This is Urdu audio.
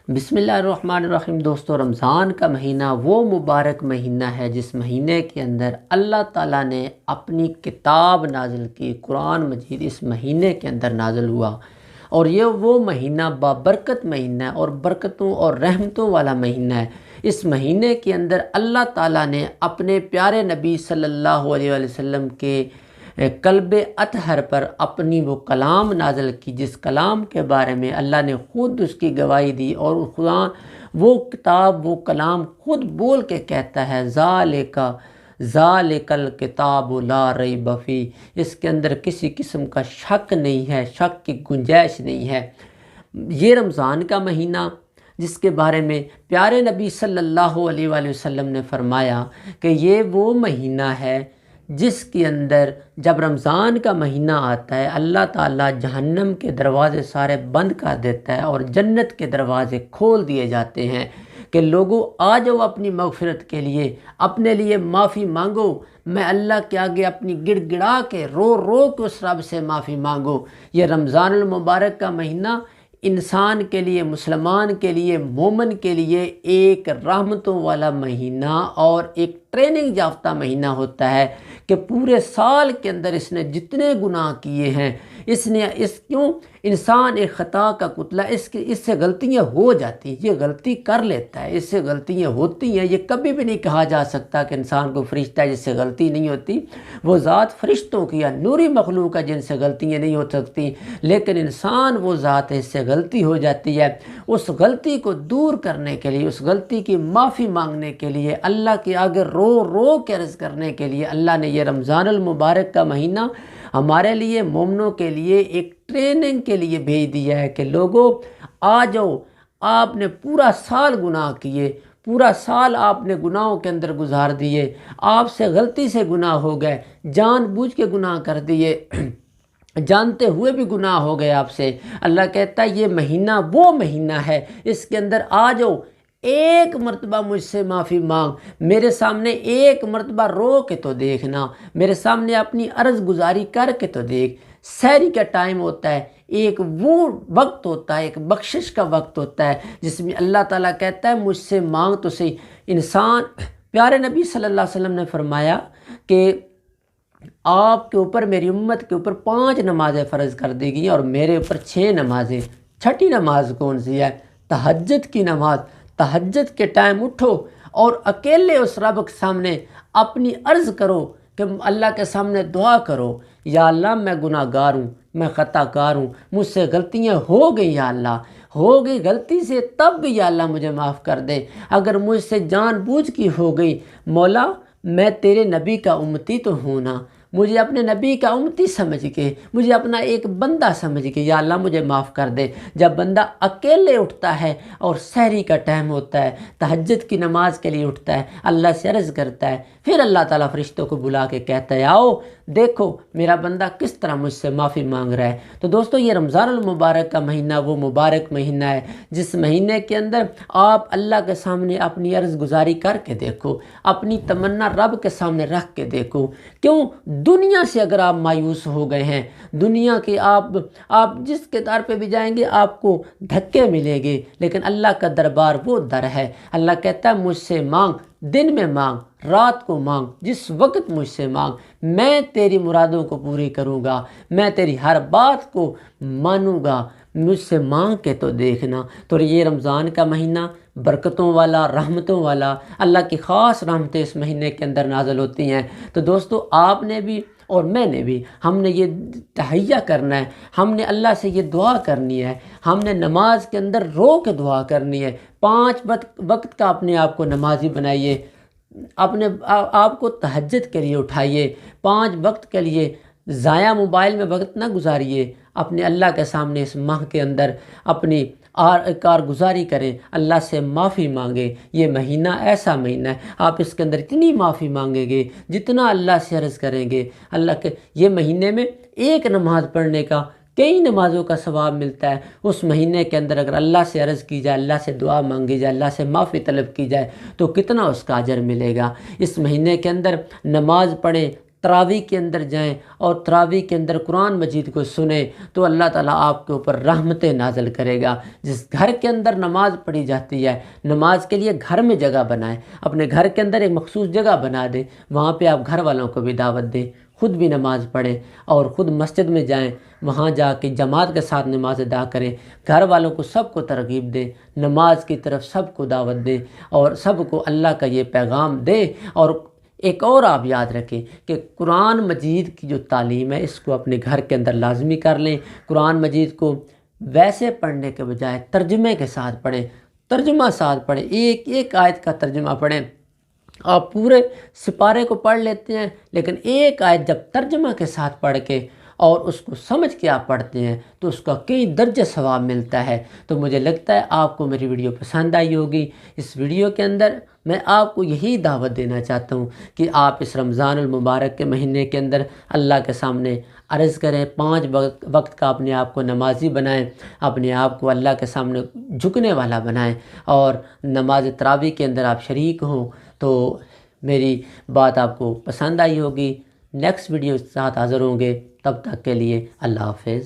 بسم اللہ الرحمن الرحیم۔ دوستو، رمضان کا مہینہ وہ مبارک مہینہ ہے جس مہینے کے اندر اللہ تعالیٰ نے اپنی کتاب نازل کی۔ قرآن مجید اس مہینے کے اندر نازل ہوا، اور یہ وہ مہینہ بابرکت مہینہ ہے اور برکتوں اور رحمتوں والا مہینہ ہے۔ اس مہینے کے اندر اللہ تعالیٰ نے اپنے پیارے نبی صلی اللہ علیہ وسلم کے قلب اطہر پر اپنی وہ کلام نازل کی، جس کلام کے بارے میں اللہ نے خود اس کی گواہی دی، اور خدا وہ کتاب وہ کلام خود بول کے کہتا ہے ذالک الکتاب لا ریب فیہ، اس کے اندر کسی قسم کا شک نہیں ہے، شک کی گنجائش نہیں ہے۔ یہ رمضان کا مہینہ جس کے بارے میں پیارے نبی صلی اللہ علیہ وآلہ وسلم نے فرمایا کہ یہ وہ مہینہ ہے جس کے اندر جب رمضان کا مہینہ آتا ہے اللہ تعالیٰ جہنم کے دروازے سارے بند کر دیتا ہے اور جنت کے دروازے کھول دیے جاتے ہیں کہ لوگوں آ جاؤ اپنی مغفرت کے لیے، اپنے لیے معافی مانگو۔ میں اللہ کے آگے اپنی گڑ گڑا کے رو رو کے اس رب سے معافی مانگو۔ یہ رمضان المبارک کا مہینہ انسان کے لیے، مسلمان کے لیے، مومن کے لیے ایک رحمتوں والا مہینہ اور ایک ٹریننگ یافتہ مہینہ ہوتا ہے کہ پورے سال کے اندر اس نے جتنے گناہ کیے ہیں، کیوں انسان ایک خطا کا پتلا، اس سے غلطیاں ہو جاتی ہیں، یہ غلطی کر لیتا ہے، اس سے غلطیاں ہوتی ہیں۔ یہ کبھی بھی نہیں کہا جا سکتا کہ انسان کو فرشتہ ہے جس سے غلطی نہیں ہوتی، وہ ذات فرشتوں کی یا نوری مخلوق ہے جن سے غلطیاں نہیں ہو سکتی، لیکن انسان وہ ذات ہے، اس سے غلطی ہو جاتی ہے۔ اس غلطی کو دور کرنے کے لیے، اس غلطی کی معافی مانگنے کے لیے، اللہ کے آگے رو رو کے عرض کرنے کے لیے اللہ نے یہ رمضان المبارک کا مہینہ ہمارے لیے، مومنوں کے لیے ایک ٹریننگ کے لیے بھیج دیا ہے کہ لوگوں آ جاؤ، آپ نے پورا سال گناہ کیے، پورا سال آپ نے گناہوں کے اندر گزار دیے، آپ سے غلطی سے گناہ ہو گئے، جان بوجھ کے گناہ کر دیے، جانتے ہوئے بھی گناہ ہو گئے آپ سے۔ اللہ کہتا ہے یہ مہینہ وہ مہینہ ہے، اس کے اندر آ جاؤ، ایک مرتبہ مجھ سے معافی مانگ، میرے سامنے ایک مرتبہ رو کے تو دیکھنا، میرے سامنے اپنی عرض گزاری کر کے تو دیکھ۔ سحری کا ٹائم ہوتا ہے، ایک وہ وقت ہوتا ہے، ایک بخشش کا وقت ہوتا ہے جس میں اللہ تعالیٰ کہتا ہے مجھ سے مانگ تو صحیح۔ انسان، پیارے نبی صلی اللہ علیہ وسلم نے فرمایا کہ آپ کے اوپر، میری امت کے اوپر 5 نمازیں فرض کر دی گئی اور میرے اوپر 6 نمازیں۔ چھٹی نماز کون سی ہے؟ تہجد کی نماز۔ تہجد کے ٹائم اٹھو اور اکیلے اس رب کے سامنے اپنی عرض کرو کہ اللہ کے سامنے دعا کرو، یا اللہ میں گناہ گار ہوں، میں خطا کار ہوں، مجھ سے غلطیاں ہو گئی، یا اللہ ہو گئی غلطی سے، تب بھی یا اللہ مجھے معاف کر دے۔ اگر مجھ سے جان بوجھ کی ہو گئی، مولا میں تیرے نبی کا امتی تو ہوں نا، مجھے اپنے نبی کا امتی سمجھ کے، مجھے اپنا ایک بندہ سمجھ کے یا اللہ مجھے معاف کر دے۔ جب بندہ اکیلے اٹھتا ہے اور سحری کا ٹائم ہوتا ہے، تہجد کی نماز کے لیے اٹھتا ہے، اللہ سے عرض کرتا ہے، پھر اللہ تعالیٰ فرشتوں کو بلا کے کہتا ہے آؤ دیکھو میرا بندہ کس طرح مجھ سے معافی مانگ رہا ہے۔ تو دوستو، یہ رمضان المبارک کا مہینہ وہ مبارک مہینہ ہے جس مہینے کے اندر آپ اللہ کے سامنے اپنی عرض گزاری کر کے دیکھو، اپنی تمنا رب کے سامنے رکھ کے دیکھو۔ کیوں دنیا سے اگر آپ مایوس ہو گئے ہیں، دنیا کے آپ جس کے در پہ بھی جائیں گے آپ کو دھکے ملیں گے، لیکن اللہ کا دربار وہ در ہے۔ اللہ کہتا ہے مجھ سے مانگ، دن میں مانگ، رات کو مانگ، جس وقت مجھ سے مانگ، میں تیری مرادوں کو پوری کروں گا، میں تیری ہر بات کو مانوں گا، مجھ سے مانگ کے تو دیکھنا۔ تو یہ رمضان کا مہینہ برکتوں والا، رحمتوں والا، اللہ کی خاص رحمتیں اس مہینے کے اندر نازل ہوتی ہیں۔ تو دوستو، آپ نے بھی اور میں نے بھی، ہم نے یہ تہیہ کرنا ہے، ہم نے اللہ سے یہ دعا کرنی ہے، ہم نے نماز کے اندر رو کے دعا کرنی ہے۔ 5 وقت کا اپنے آپ کو نمازی بنائیے، اپنے آپ کو تہجد کے لیے اٹھائیے، 5 وقت کے لیے ضائع موبائل میں وقت نہ گزاریے، اپنے اللہ کے سامنے اس ماہ کے اندر اپنی کارگزاری کریں، اللہ سے معافی مانگیں۔ یہ مہینہ ایسا مہینہ ہے، آپ اس کے اندر اتنی معافی مانگیں گے جتنا اللہ سے عرض کریں گے۔ اللہ کے یہ مہینے میں ایک نماز پڑھنے کا کئی نمازوں کا ثواب ملتا ہے۔ اس مہینے کے اندر اگر اللہ سے عرض کی جائے، اللہ سے دعا مانگی جائے، اللہ سے معافی طلب کی جائے تو کتنا اس کا اجر ملے گا۔ اس مہینے کے اندر نماز پڑھیں، تراویح کے اندر جائیں اور تراویح کے اندر قرآن مجید کو سنیں تو اللہ تعالیٰ آپ کے اوپر رحمتیں نازل کرے گا۔ جس گھر کے اندر نماز پڑھی جاتی ہے، نماز کے لیے گھر میں جگہ بنائیں، اپنے گھر کے اندر ایک مخصوص جگہ بنا دیں، وہاں پہ آپ گھر والوں کو بھی دعوت دیں، خود بھی نماز پڑھیں اور خود مسجد میں جائیں، وہاں جا کے جماعت کے ساتھ نماز ادا کریں، گھر والوں کو سب کو ترغیب دیں، نماز کی طرف سب کو دعوت دیں اور سب کو اللہ کا یہ پیغام دیں۔ اور ایک اور آپ یاد رکھیں کہ قرآن مجید کی جو تعلیم ہے اس کو اپنے گھر کے اندر لازمی کر لیں۔ قرآن مجید کو ویسے پڑھنے کے بجائے ترجمے کے ساتھ پڑھیں، ترجمہ ساتھ پڑھیں، ایک ایک آیت کا ترجمہ پڑھیں۔ آپ پورے سپارے کو پڑھ لیتے ہیں لیکن ایک آیت جب ترجمہ کے ساتھ پڑھ کے اور اس کو سمجھ کے آپ پڑھتے ہیں تو اس کا کئی درجہ ثواب ملتا ہے۔ تو مجھے لگتا ہے آپ کو میری ویڈیو پسند آئی ہوگی۔ اس ویڈیو کے اندر میں آپ کو یہی دعوت دینا چاہتا ہوں کہ آپ اس رمضان المبارک کے مہینے کے اندر اللہ کے سامنے عرض کریں، 5 وقت کا اپنے آپ کو نمازی بنائیں، اپنے آپ کو اللہ کے سامنے جھکنے والا بنائیں اور نماز تراویح کے اندر آپ شریک ہوں۔ تو میری بات آپ کو پسند آئی ہوگی۔ نیکسٹ ویڈیو کے ساتھ حاضر ہوں گے، تب تک کے لیے اللہ حافظ۔